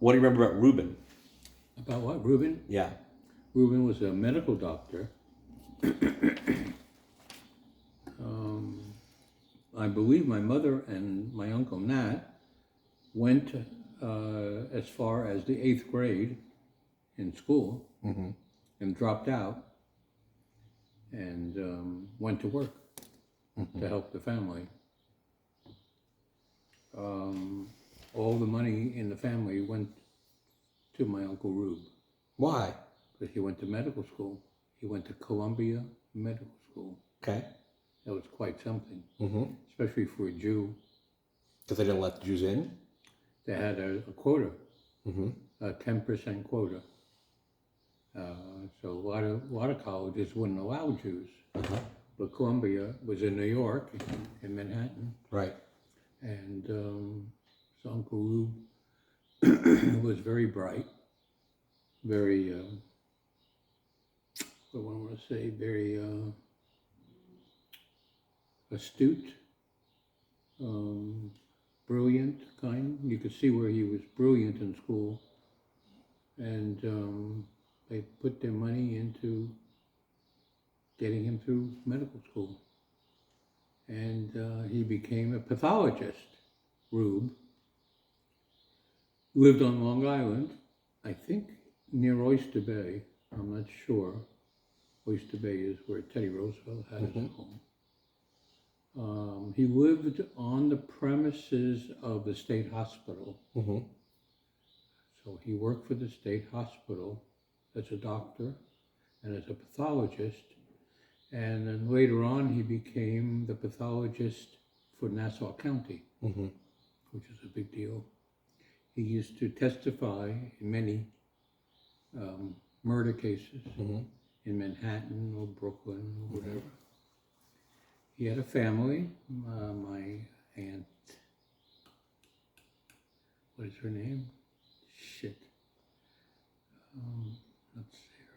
What do you remember about Reuben? About what, Reuben? Yeah. Reuben was a medical doctor. I believe my mother and my uncle Nat went as far as the 8th grade in school and dropped out and went to work to help the family. All the money in the family went to my Uncle Rube. Why? Because he went to medical school. He went to Columbia Medical School. Okay. That was quite something, Mm-hmm. especially for a Jew. Because they didn't let the Jews in? They had a quota, Mm-hmm. a 10% quota. So a lot of colleges wouldn't allow Jews. Uh-huh. But Columbia was in New York, in Manhattan. Right. And so Uncle Rube was very bright, very, what do I want to say, very astute, brilliant kind. You could see where he was brilliant in school. And they put their money into getting him through medical school. And he became a pathologist, Rube. Lived on Long Island, I think near Oyster Bay. I'm not sure. Oyster Bay is where Teddy Roosevelt had his home. He lived on the premises of the state hospital. Mm-hmm. So he worked for the state hospital as a doctor and as a pathologist. And then later on, he became the pathologist for Nassau County, which is a big deal. He used to testify in many murder cases in Manhattan or Brooklyn or whatever. He had a family. My aunt, what is her name? Shit. Let's see her.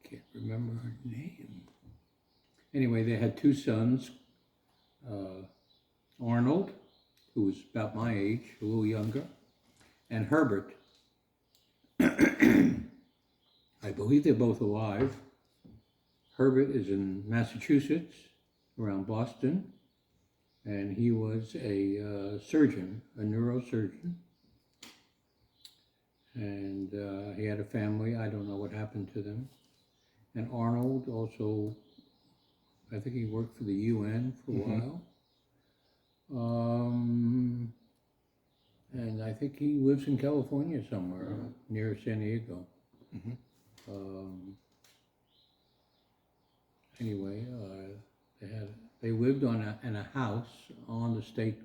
I can't remember her name. Anyway, they had 2 sons. Arnold, who was about my age, a little younger, and Herbert. I believe they're both alive. Herbert is in Massachusetts, around Boston, and he was a surgeon, a neurosurgeon. And he had a family. I don't know what happened to them. And Arnold also, I think he worked for the UN for a while. And I think he lives in California somewhere, near San Diego. Anyway, they lived in a house on the state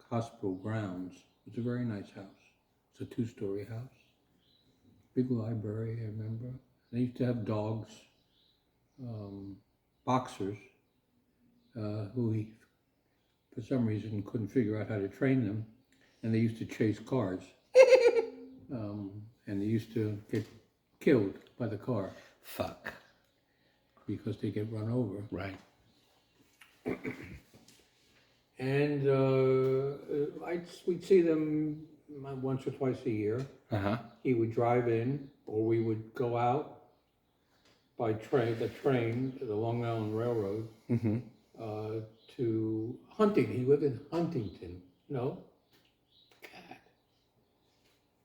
hospital grounds. It's a very nice house. It's a 2-story house. Big library, I remember. They used to have dogs, boxers, who he, for some reason, couldn't figure out how to train them. And they used to chase cars. And they used to get killed by the car. Fuck. Because they get run over. Right. And we'd see them once or twice a year. He would drive in, or we would go out by train, the Long Island Railroad, to Huntington. He lived in Huntington. No? God.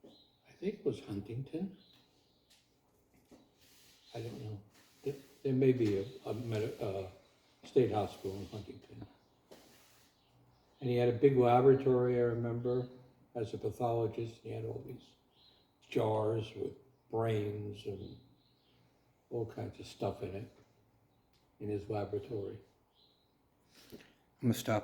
I think it was Huntington. I don't know. There may be a state hospital in Huntington. And he had a big laboratory, I remember, as a pathologist. He had all these jars with brains and all kinds of stuff in it in his laboratory. I'm going to stop